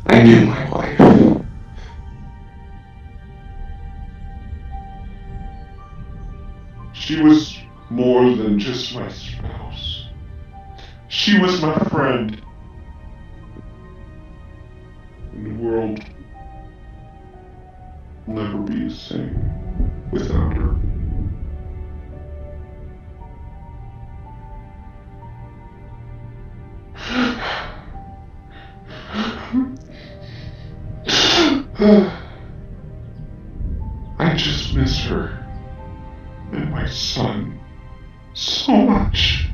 I knew my wife. She was more than just my spouse. She was my friend. And the world will never be the same without her. I just miss her and my son so much.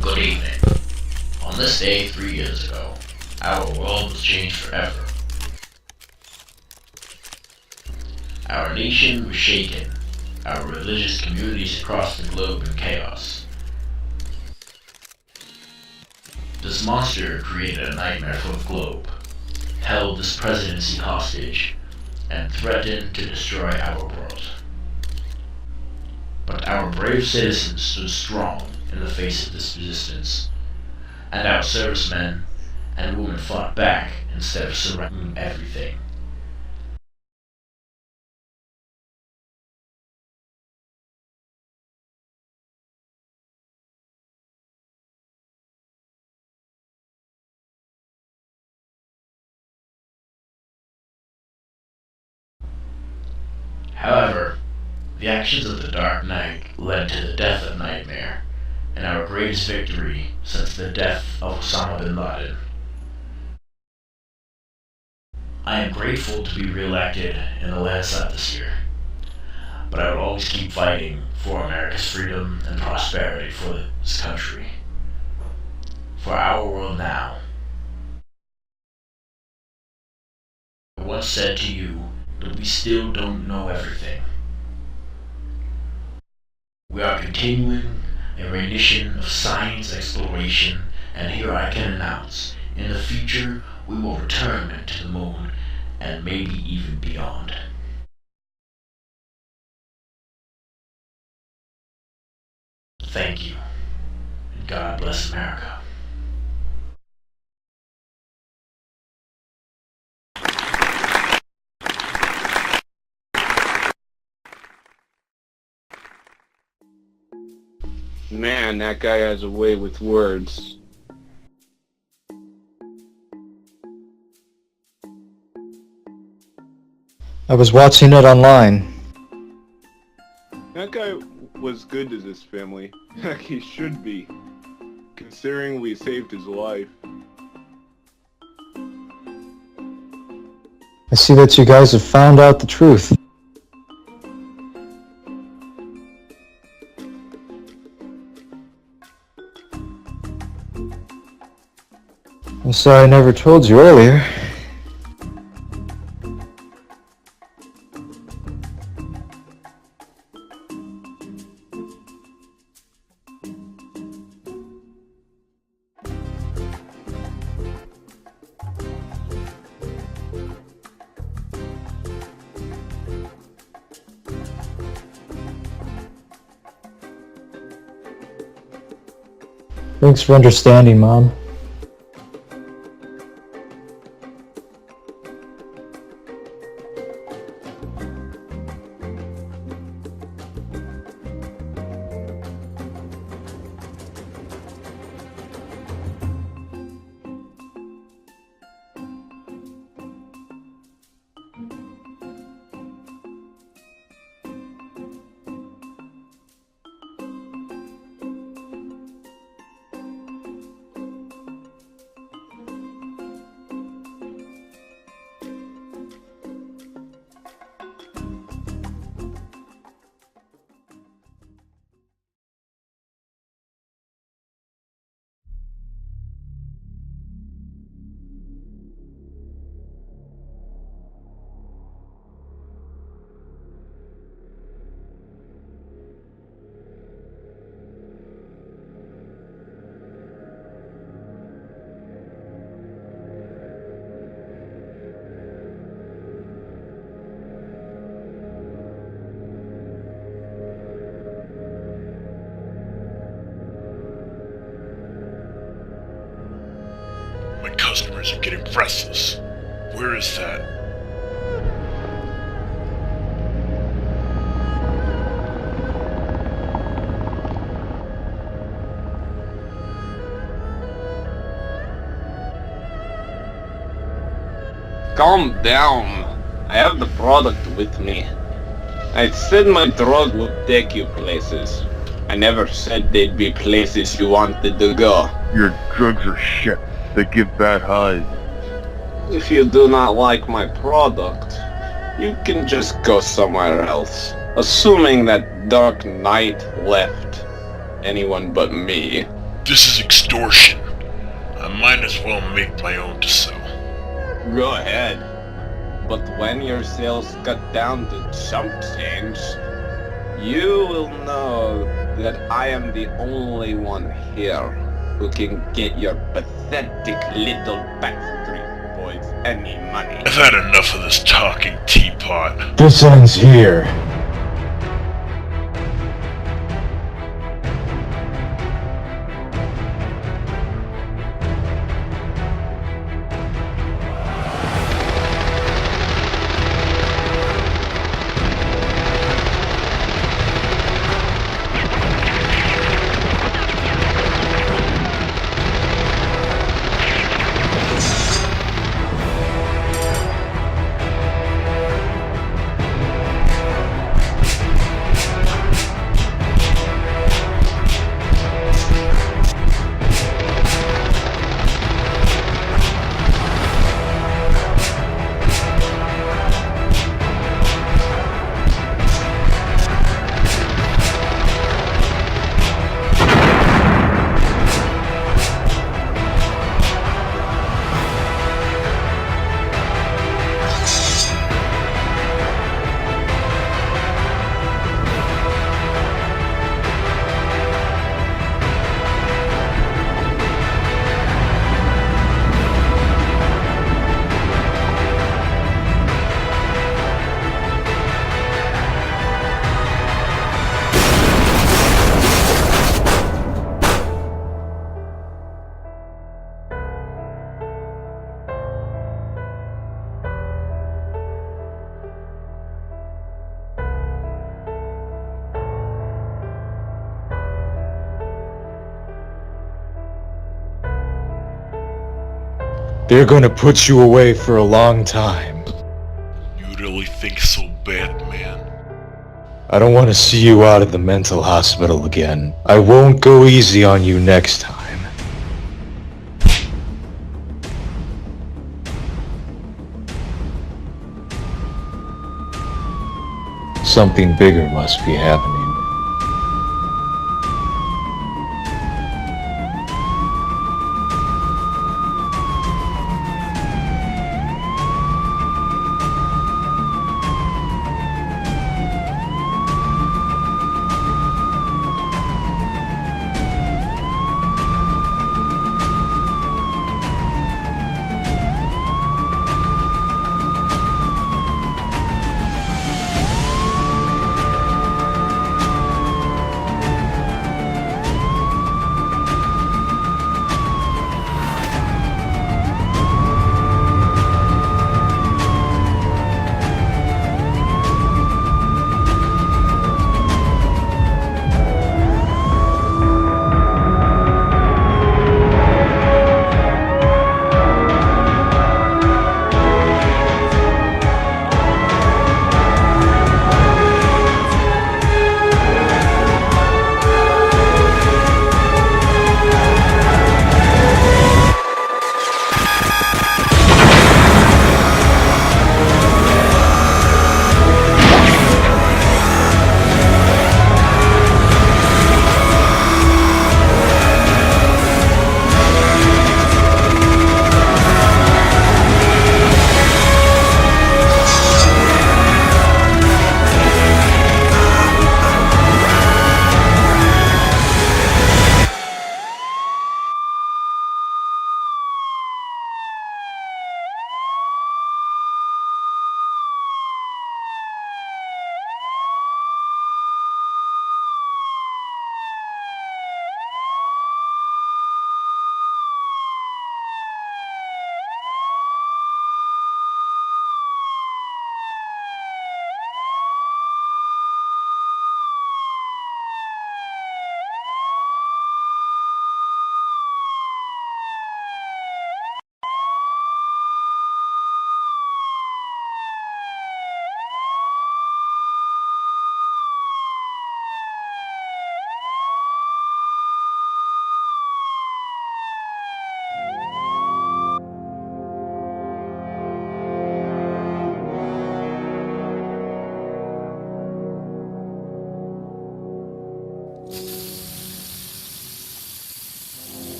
Good evening. On this day 3 years ago, our world was changed forever. Our nation was shaken, our religious communities across the globe in chaos. This monster created a nightmare for the globe, held this presidency hostage, and threatened to destroy our world. But our brave citizens stood strong in the face of this resistance, and our servicemen and women fought back instead of surrendering everything. However, the actions of the Dark Knight led to the death of Nightmare, and our greatest victory since the death of Osama bin Laden. I am grateful to be re-elected in the landslide this year, but I will always keep fighting for America's freedom and prosperity for this country, for our world now. I once said to you that we still don't know everything. We are continuing a rendition of science exploration, and here I can announce, in the future we will return to the moon, and maybe even beyond. Thank you, and God bless America. Man, that guy has a way with words. I was watching it online. That guy was good to this family. Heck, he should be, considering we saved his life. I see that you guys have found out the truth. I'm sorry I never told you earlier. Thanks for understanding, Mom. customers are getting restless. Where is that? Calm down. I have the product with me. I said my drug would take you places. I never said they'd be places you wanted to go. Your drugs are shit. They give bad highs. If you do not like my product, you can just go somewhere else. Assuming that Dark Knight left anyone but me. This is extortion. I might as well make my own to sell. Go ahead. But when your sales cut down to chump change, you will know that I am the only one here who can get your pathetic little backstreet boys any money. I've had enough of this talking teapot. This ends here. They're gonna put you away for a long time. You really think so bad, man? I don't want to see you out of the mental hospital again. I won't go easy on you next time. Something bigger must be happening.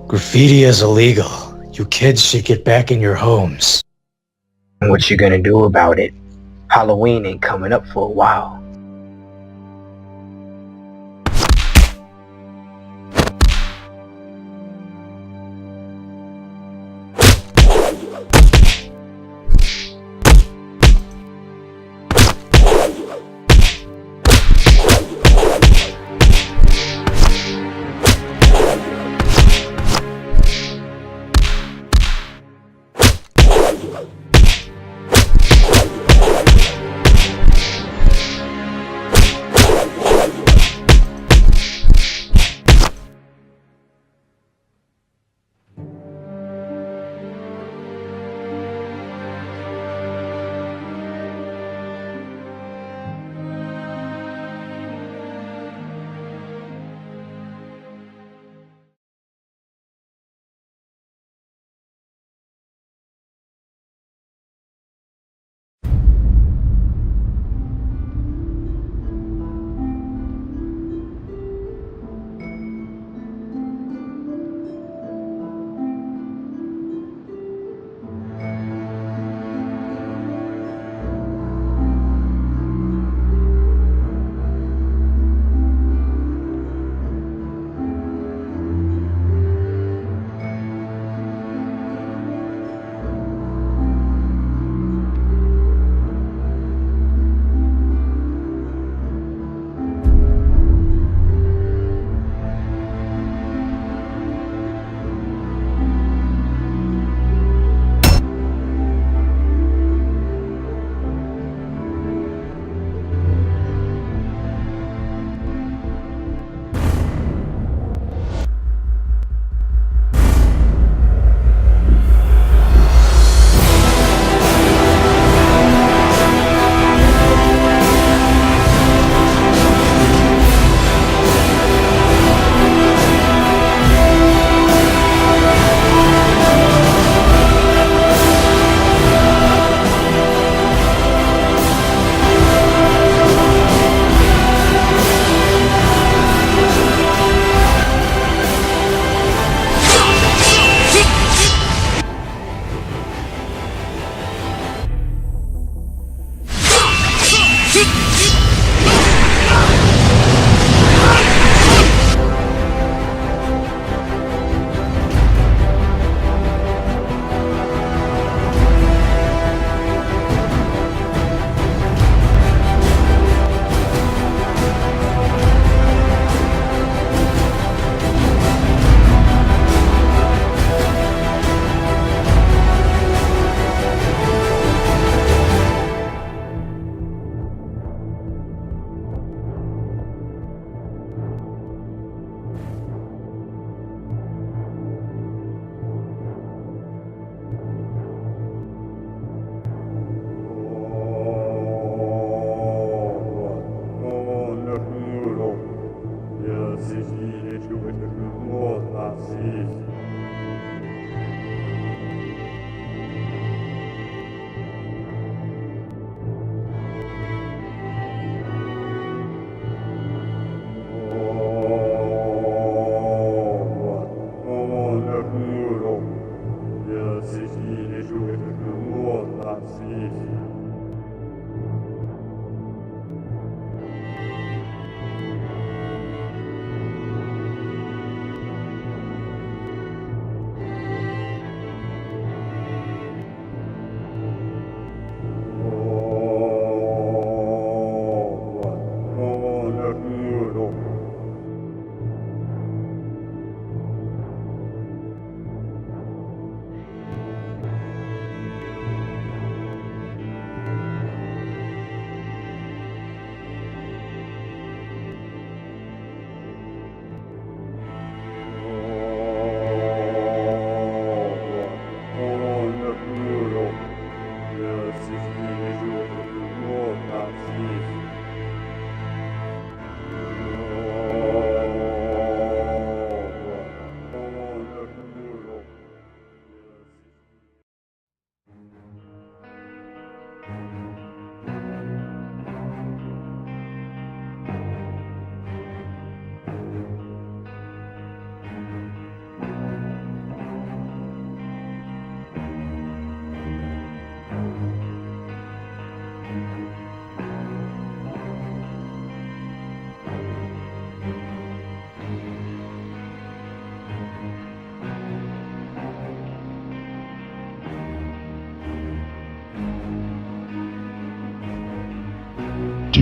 Graffiti is illegal. You kids should get back in your homes. What you gonna do about it? Halloween ain't coming up for a while.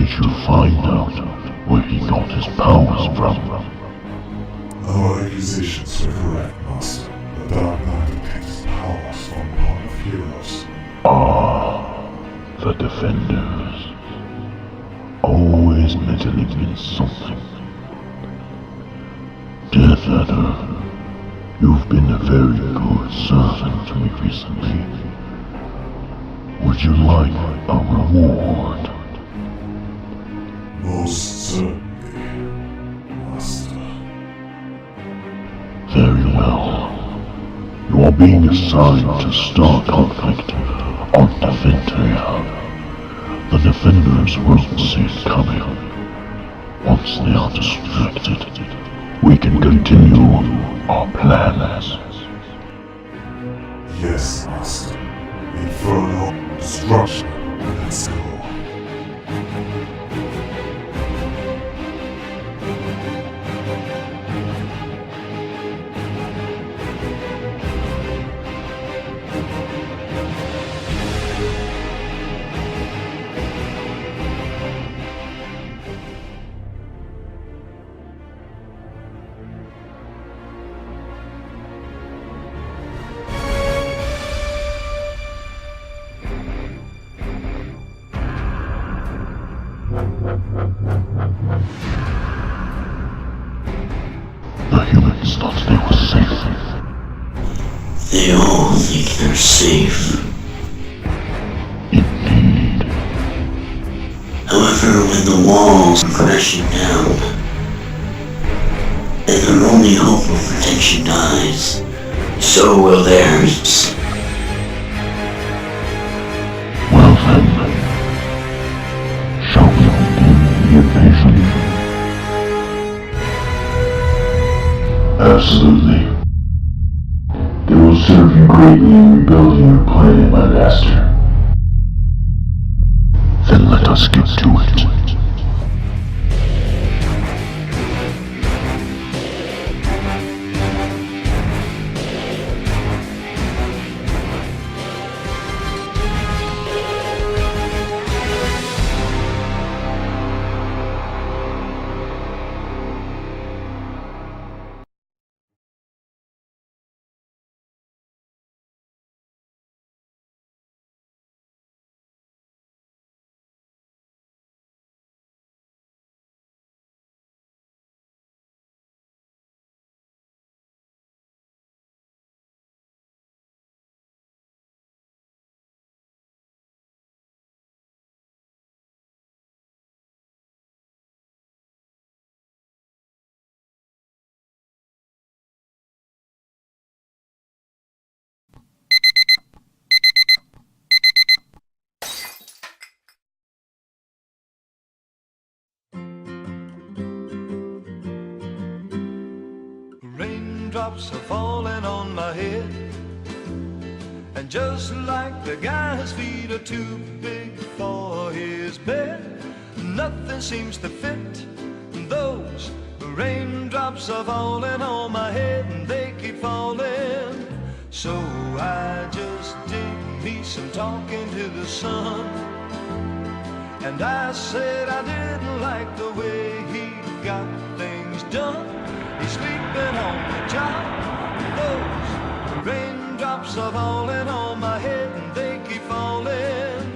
did you find out where he got his powers from? Our accusations were correct, Master. The Dark Knight obtains his powers from part of heroes. Ah, the Defenders. Always meddling in something. Death Adder, you've been a very good servant to me recently. Would you like a reward? Most certainly, Master. Very well. You are being assigned to start conflict on Defendia. The Defenders won't see it coming. Once they are distracted, we can continue our plans. Yes, Master. Inferno, destruction, let's go. The humans thought they were safe. They all think they're safe. Indeed. However, when the walls are crashing down, and their only hope of protection dies, so will theirs. Well then, shall we begin the invasion? Absolutely. It will serve you greatly in rebuilding your planet, my master. Then let us get to it. Raindrops are falling on my head, and just like the guy's feet are too big for his bed, nothing seems to fit. Those raindrops are falling on my head, and they keep falling. So I just did me some talking to the sun, and I said I didn't like the way he got things done. He's sleeping on the job. Those raindrops are falling on my head, and they keep falling.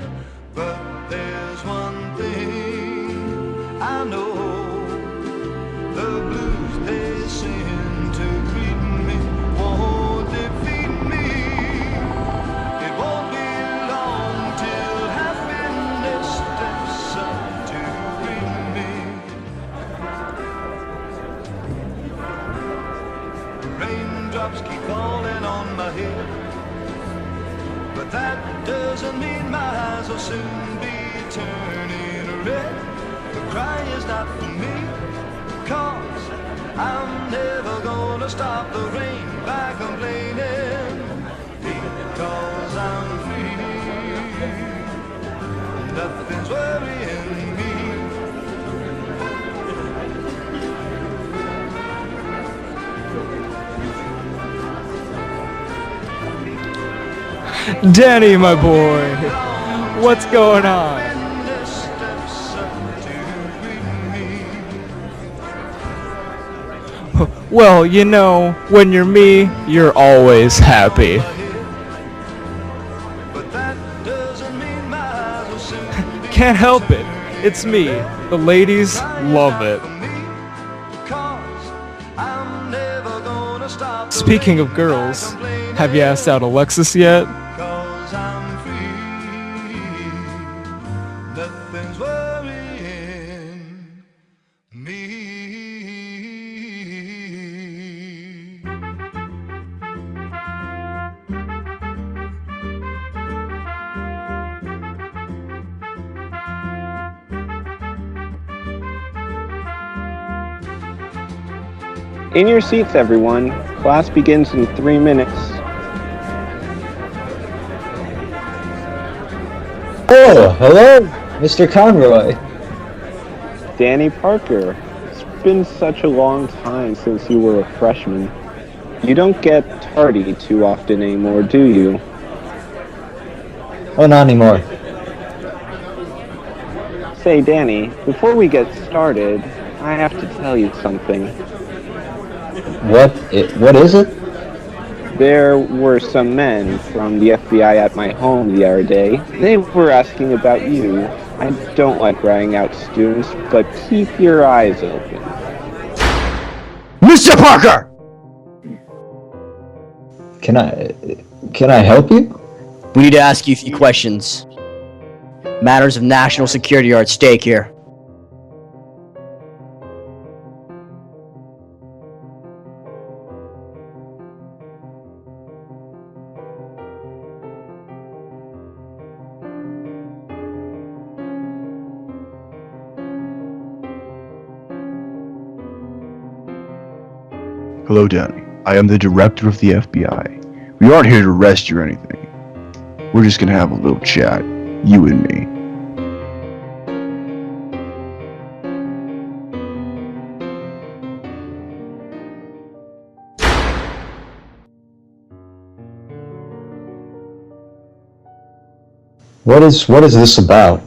But there's one thing I know: the blues they send to greet me won't defeat me. It won't be long till happiness steps up to greet me. Raindrops keep falling on my head, but that doesn't mean my eyes will soon be turning red. The cry is not for me, 'cause I'm never gonna stop the rain by complaining, because I'm free. Nothing's worrying me. Danny, my boy, what's going on? When this steps up to Well, you know, when you're me, you're always happy. But that doesn't mean my eyes will soon be Can't help it. It's me. The ladies love it. because I'm never gonna stop. Speaking of girls, have you asked out Alexis yet? Cause I'm free. Nothing's worrying me. In your seats, everyone. Class begins in 3 minutes. Oh, hello, Mr. Conroy. Danny Parker. It's been such a long time since you were a freshman. You don't get tardy too often anymore, do you? Oh, not anymore. Say, Danny, before we get started, I have to tell you something. What is it? There were some men from the FBI at my home the other day. They were asking about you. I don't like ratting out students, but keep your eyes open. Mr. Parker! Can I help you? We need to ask you a few questions. Matters of national security are at stake here. Hello, Danny. I am the director of the FBI. We aren't here to arrest you or anything. We're just gonna have a little chat, you and me. What is this about?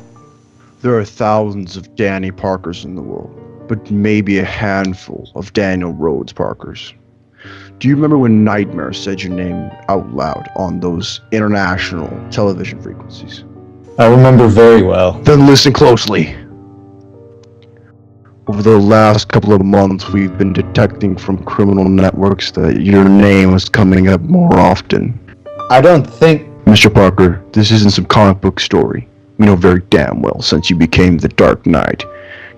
There are thousands of Danny Parkers in the world, but maybe a handful of Daniel Rhodes Parkers. Do you remember when Nightmare said your name out loud on those international television frequencies? I remember very well. Then listen closely. Over the last couple of months, we've been detecting from criminal networks that your name was coming up more often. I don't think... Mr. Parker, this isn't some comic book story. We know very damn well since you became the Dark Knight,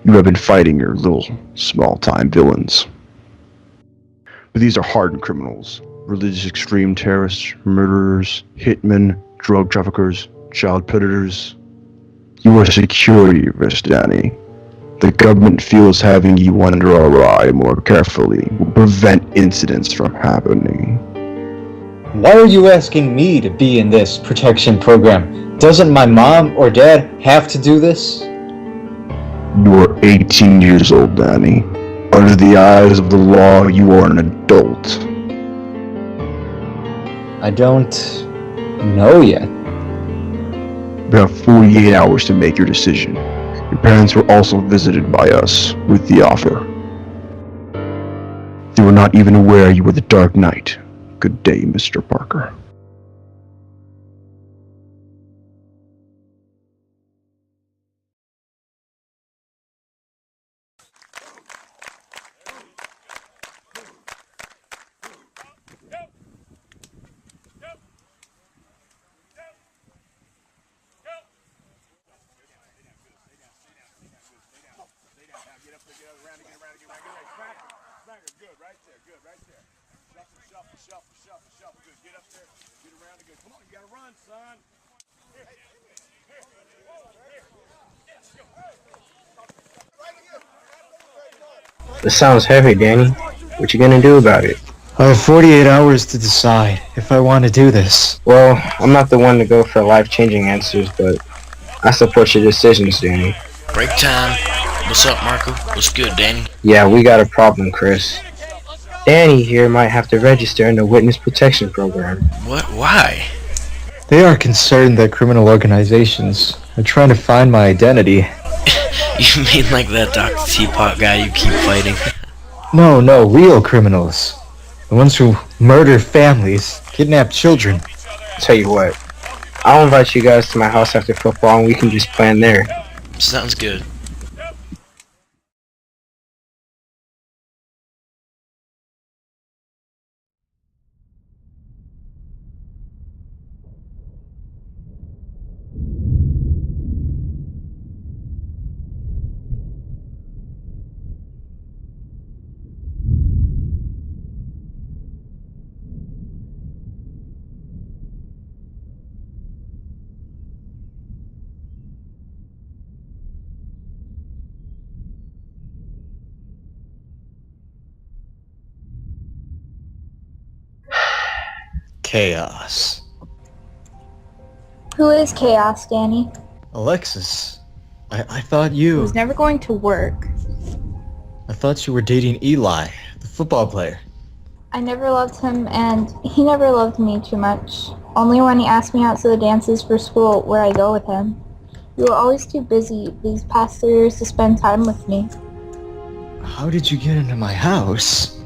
you have been fighting your little small-time villains. But these are hardened criminals, religious extreme terrorists, murderers, hitmen, drug traffickers, child predators. You are a security risk, Danny. The government feels having you under our eye more carefully will prevent incidents from happening. Why are you asking me to be in this protection program? Doesn't my mom or dad have to do this? You're 18 years old, Danny. Under the eyes of the law, you are an adult. I don't know yet. You have 48 hours to make your decision. Your parents were also visited by us with the offer. They were not even aware you were the Dark Knight. Good day, Mr. Parker. This sounds heavy, Danny. What you gonna do about it? I have 48 hours to decide if I want to do this. Well, I'm not the one to go for life-changing answers, but I support your decisions, Danny. Break time. What's up, Marco? What's good, Danny? Yeah, we got a problem, Chris. Danny here might have to register in the Witness Protection Program. What? Why? They are concerned that criminal organizations are trying to find my identity. You mean like that Dr. Teapot guy you keep fighting? No, real criminals. The ones who murder families, kidnap children. Tell you what, I'll invite you guys to my house after football and we can just plan there. Sounds good. Chaos. Who is Chaos, Danny? Alexis, I thought It you... was never going to work. I thought you were dating Eli, the football player. I never loved him, and he never loved me too much. Only when he asked me out to the dances for school where I go with him. You were always too busy these past 3 years to spend time with me. How did you get into my house?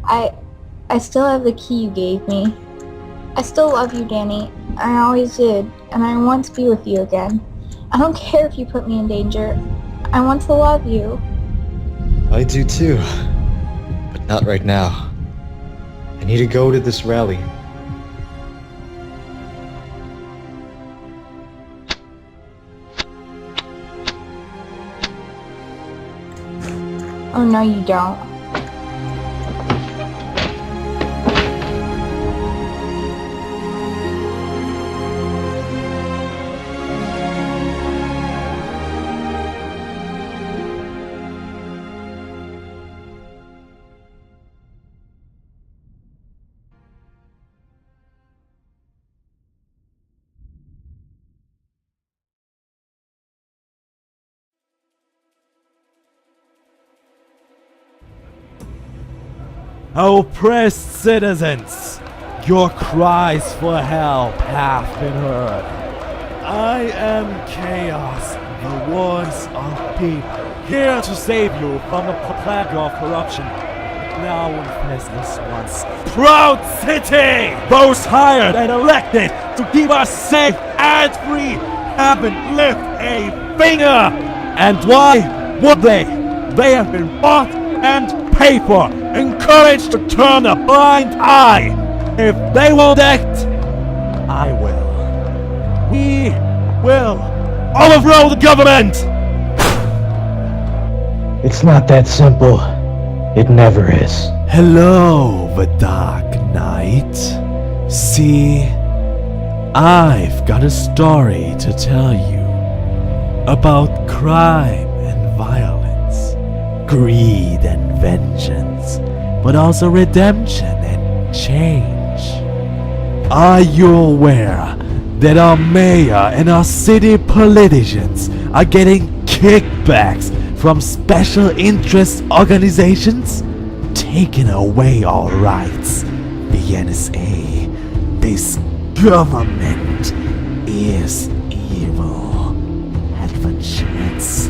I still have the key you gave me. I still love you, Danny. I always did, and I want to be with you again. I don't care if you put me in danger. I want to love you. I do too. But not right now. I need to go to this rally. Oh, no, you don't. Oppressed citizens, your cries for help have been heard. I am Chaos, the voice of people, here to save you from the plague of corruption. Now confess this once. Proud city! Those hired and elected to keep us safe and free haven't lifted a finger! And why would they? They have been bought and paid for, encouraged to turn a blind eye. If they won't act, I will. We will overthrow the government! It's not that simple. It never is. Hello, the Dark Knight. See, I've got a story to tell you about crime and violence, greed and vengeance, but also redemption and change. Are you aware that our mayor and our city politicians are getting kickbacks from special interest organizations? Taking away our rights. The NSA, this government is evil. Had the chance,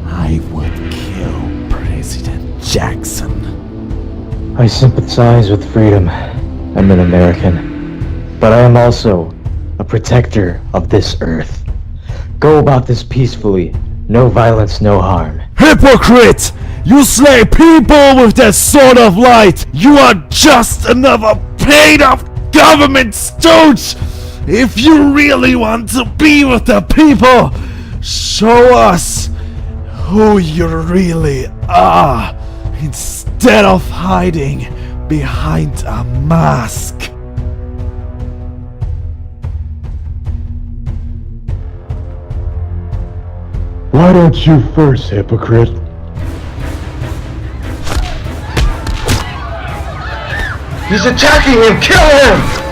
I would kill President Jackson. I sympathize with freedom. I'm an American. But I am also a protector of this earth. Go about this peacefully. No violence, no harm. Hypocrite! You slay people with that sort of light! You are just another paid-off government stooge! If you really want to be with the people, show us who you really are, instead of hiding behind a mask. Why don't you first, hypocrite? He's attacking him! Kill him!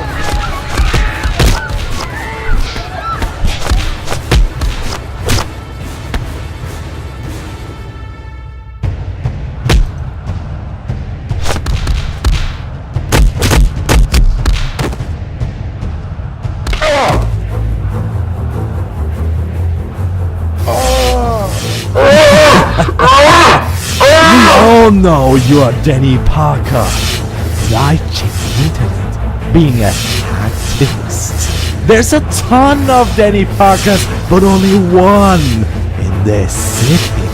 all know you're Danny Parker. I checked the internet, being a hacktivist. There's a ton of Danny Parkers, but only one in this city.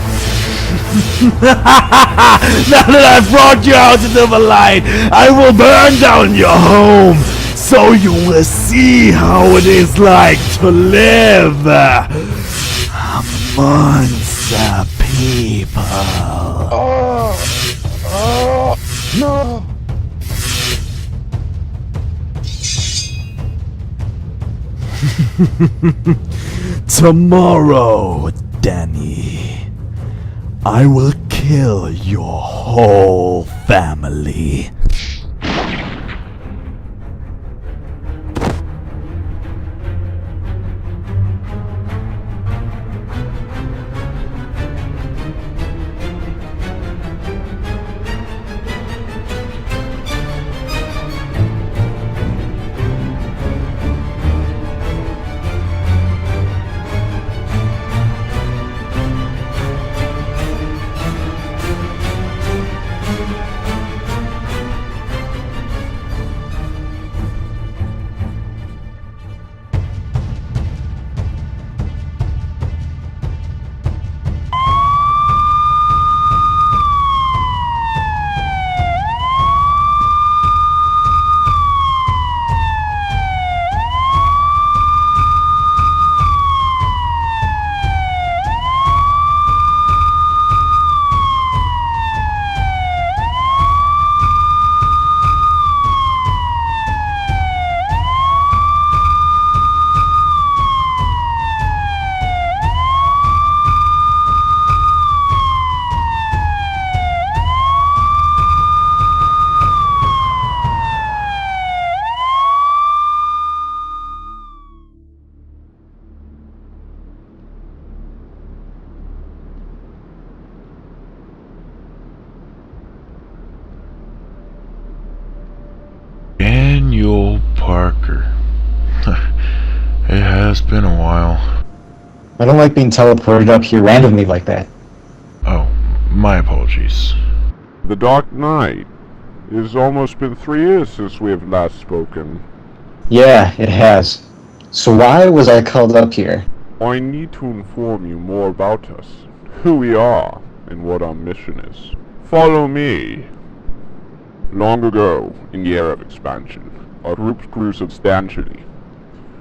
Now that I've brought you out into the light, I will burn down your home, so you will see how it is like to live amongst the people. No! Tomorrow, Danny, I will kill your whole family. Daniel Parker. It has been a while. I don't like being teleported up here randomly like that. Oh, my apologies. The Dark Knight. It has almost been 3 years since we have last spoken. Yeah, it has. So why was I called up here? I need to inform you more about us, who we are, and what our mission is. Follow me. Long ago, in the era of expansion, our group grew substantially.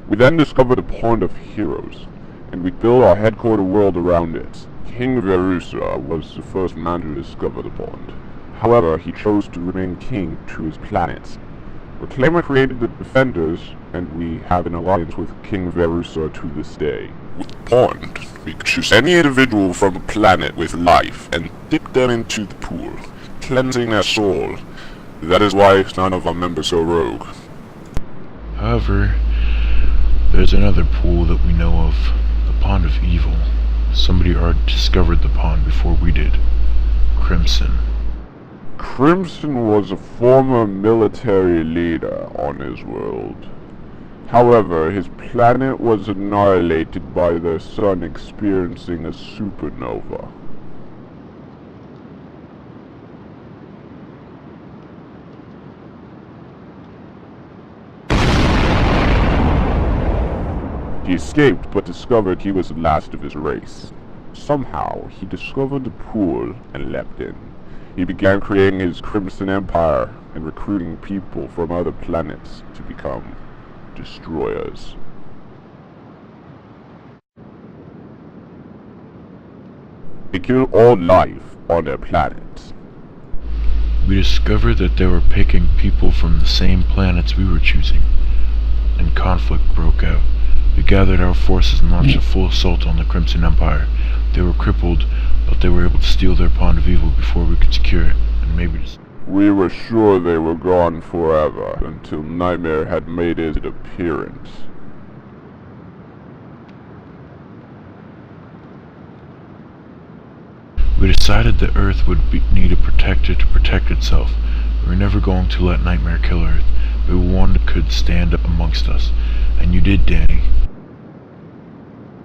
We then discovered a pond of heroes, and we built our headquarter world around it. King Verusa was the first man to discover the pond. However, he chose to remain king to his planet. Reclaimer created the Defenders, and we have an alliance with King Verusa to this day. With the pond, we could choose any individual from a planet with life and dip them into the pool, cleansing their soul. That is why none of our members go rogue. However, there's another pool that we know of, the Pond of Evil. Somebody already discovered the pond before we did. Crimson. Crimson was a former military leader on his world. However, his planet was annihilated by the sun experiencing a supernova. He escaped, but discovered he was the last of his race. Somehow, he discovered the pool and leapt in. He began creating his Crimson Empire and recruiting people from other planets to become destroyers. They kill all life on their planet. We discovered that they were picking people from the same planets we were choosing, and conflict broke out. We gathered our forces and launched a full assault on the Crimson Empire. They were crippled, but they were able to steal their Pond of Evil before we could secure it, and maybe just... We were sure they were gone forever, until Nightmare had made his appearance. We decided that Earth would need a protector to protect itself. We were never going to let Nightmare kill Earth, but one could stand up amongst us. And you did, Danny.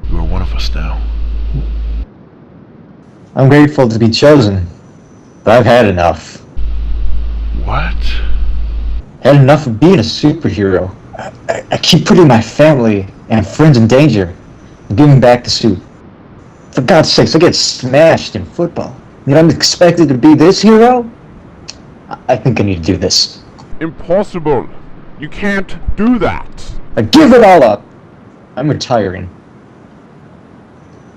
You are one of us now. I'm grateful to be chosen, but I've had enough. What? Had enough of being a superhero. I keep putting my family and friends in danger and giving back the suit. For God's sakes, I get smashed in football. And I'm expected to be this hero? I think I need to do this. Impossible. You can't do that. I give it all up. I'm retiring.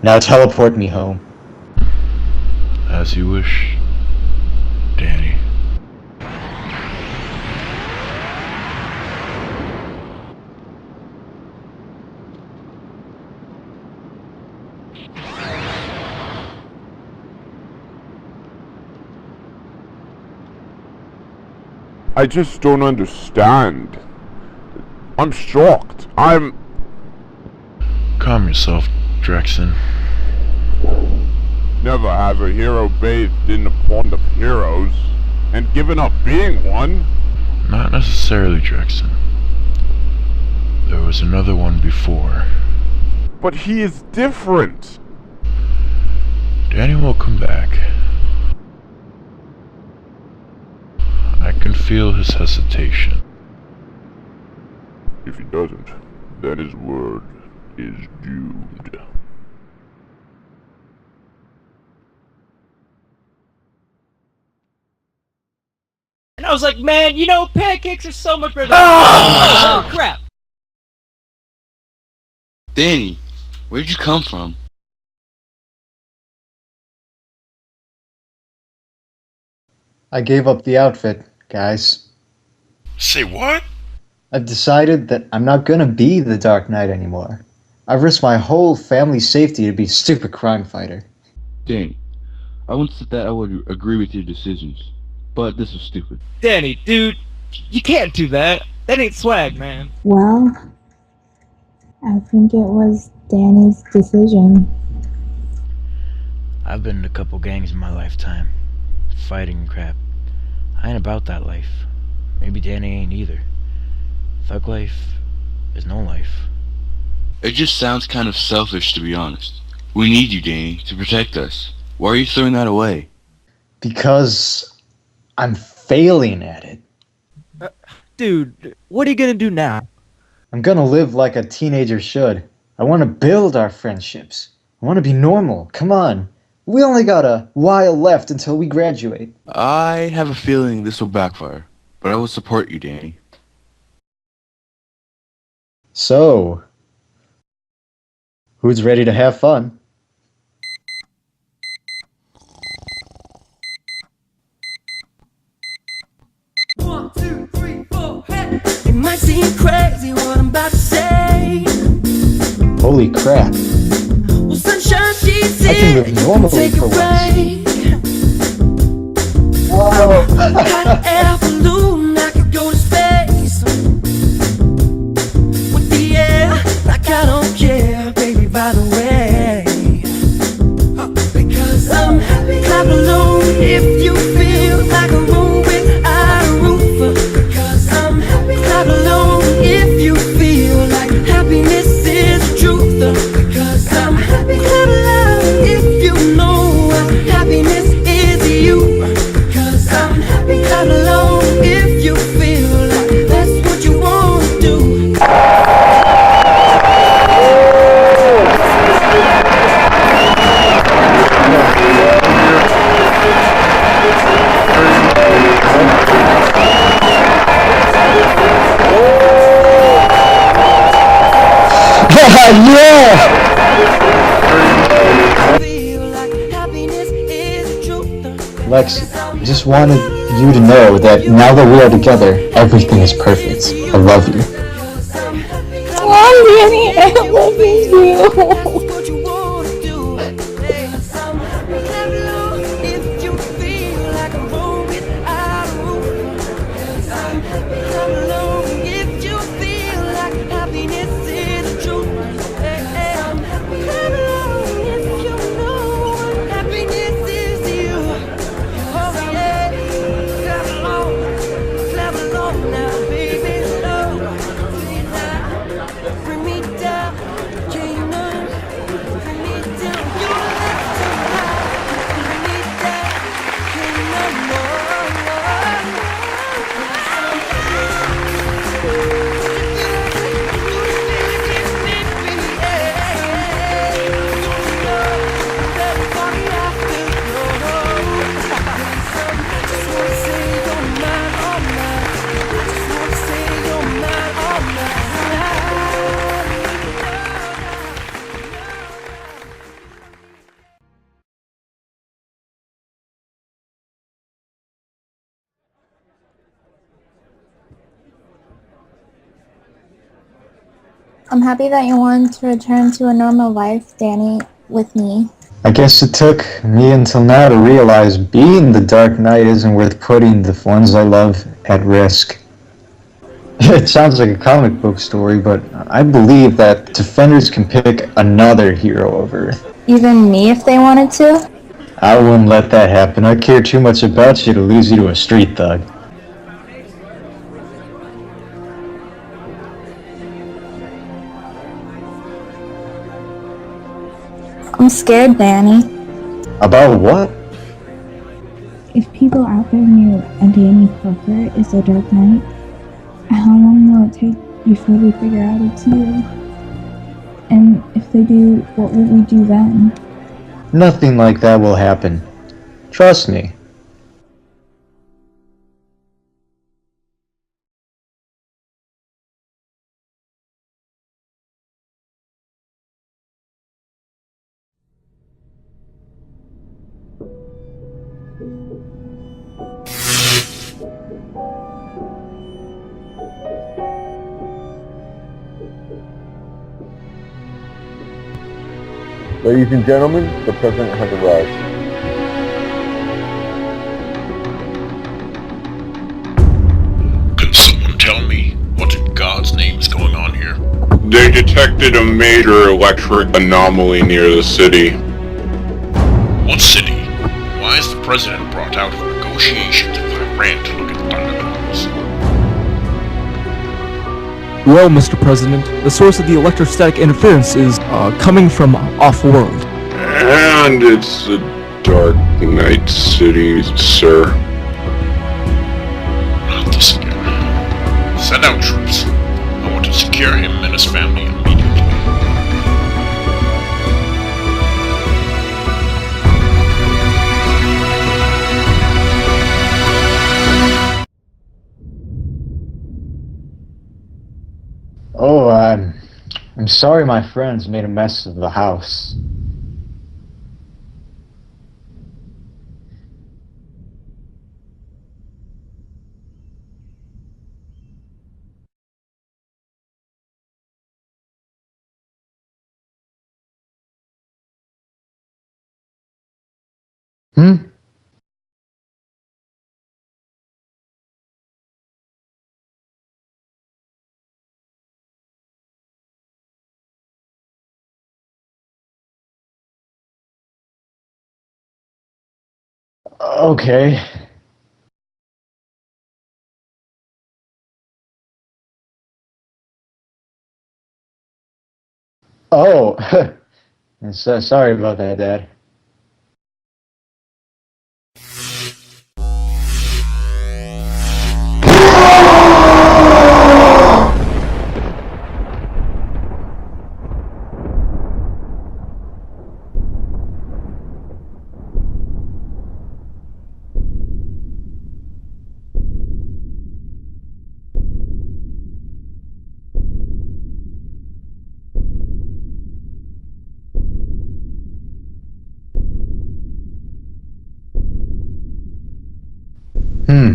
Now teleport me home. As you wish, Danny. I just don't understand. I'm shocked. Calm yourself, Drexen. Never have a hero bathed in the pond of heroes and given up being one. Not necessarily, Drexen. There was another one before. But he is different. Danny will come back. I can feel his hesitation. If he doesn't, then his word is doomed. And I was like, man, you know, pancakes are so much better than oh, crap. Danny, where'd you come from? I gave up the outfit, guys. Say what? I've decided that I'm not gonna be the Dark Knight anymore. I've risked my whole family's safety to be a stupid crime fighter. Danny, I once said that I would agree with your decisions, but this was stupid. Danny, dude, you can't do that. That ain't swag, man. Well, I think it was Danny's decision. I've been in a couple gangs in my lifetime. Fighting and crap. I ain't about that life. Maybe Danny ain't either. Thug life is no life. It just sounds kind of selfish, to be honest. We need you, Danny, to protect us. Why are you throwing that away? Because I'm failing at it. Dude, what are you gonna do now? I'm gonna live like a teenager should. I want to build our friendships. I want to be normal. Come on. We only got a while left until we graduate. I have a feeling this will backfire, but I will support you, Danny. So, who's ready to have fun? One, two, three, four, hey. It might seem crazy what I'm about to say. Holy crap. Well, sunshine, she's I can live normally for once. Whoa. Got an air balloon, I could go to space. With the air, like I don't care, baby, by the way. Because I'm happy. Clap along if you feel like a room without a roof. Because I'm happy. Clap along if you feel like happiness is the truth. Because I'm happy. Clap along if you know what happiness is you. Because I'm happy. Clap along if you feel like that's what you want to do. Yeah! Lex, I just wanted you to know that now that we are together, everything is perfect. I love you. Come on, Danny, I love you. I'm happy that you wanted to return to a normal life, Danny, with me. I guess it took me until now to realize being the Dark Knight isn't worth putting the ones I love at risk. It sounds like a comic book story, but I believe that defenders can pick another hero of Earth. Even me if they wanted to? I wouldn't let that happen. I care too much about you to lose you to a street thug. I'm scared, Danny. About what? If people out there knew a Danny Parker is the Dark Knight, how long will it take before they figure out it's you? And if they do, what will we do then? Nothing like that will happen. Trust me. Ladies and gentlemen, the President has arrived. Can someone tell me what in God's name is going on here? They detected a major electric anomaly near the city. What city? Why is the President brought out for negotiations if I ran to look at thunderclouds? Well, Mr. President, the source of the electrostatic interference is, coming from off-world. And it's the Dark Knight City, sir. Not this again. Send out troops. I want to secure him and his family immediately. Oh, I'm sorry my friends made a mess of the house. Okay. Oh, sorry about that, Dad.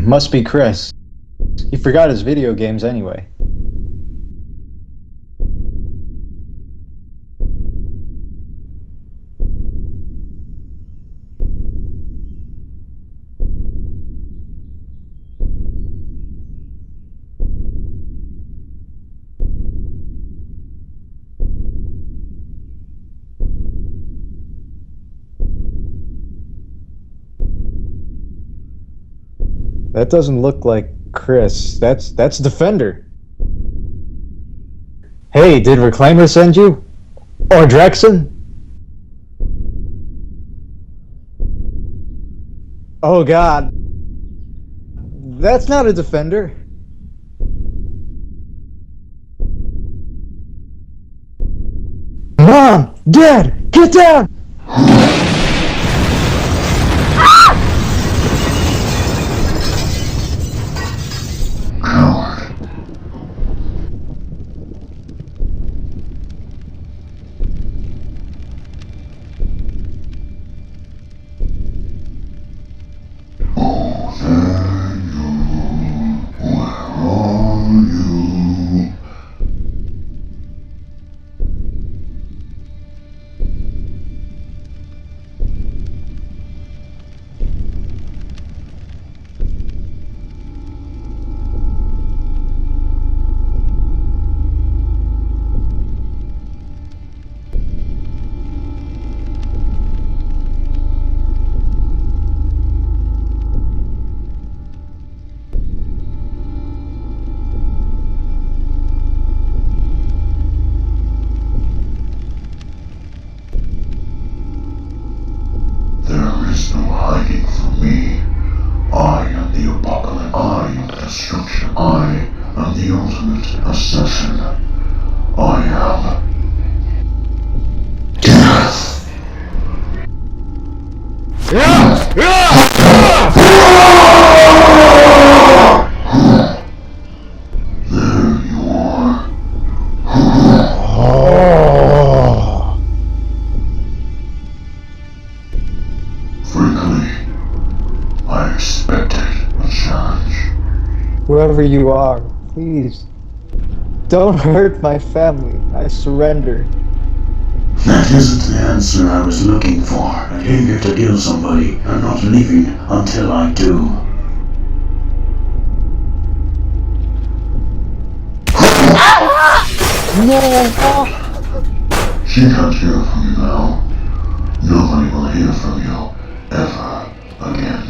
Must be Chris. He forgot his video games anyway. That doesn't look like Chris. That's Defender. Hey, did Reclaimer send you? Or Drexen? Oh God. That's not a Defender. Mom! Dad! Get down! assertion. I am death. There you are. Frankly, I expected a challenge. Whoever you are, please, don't hurt my family. I surrender. That isn't the answer I was looking for. I came here to kill somebody. I'm not leaving until I do. She can't hear from you now. Nobody will hear from you ever again.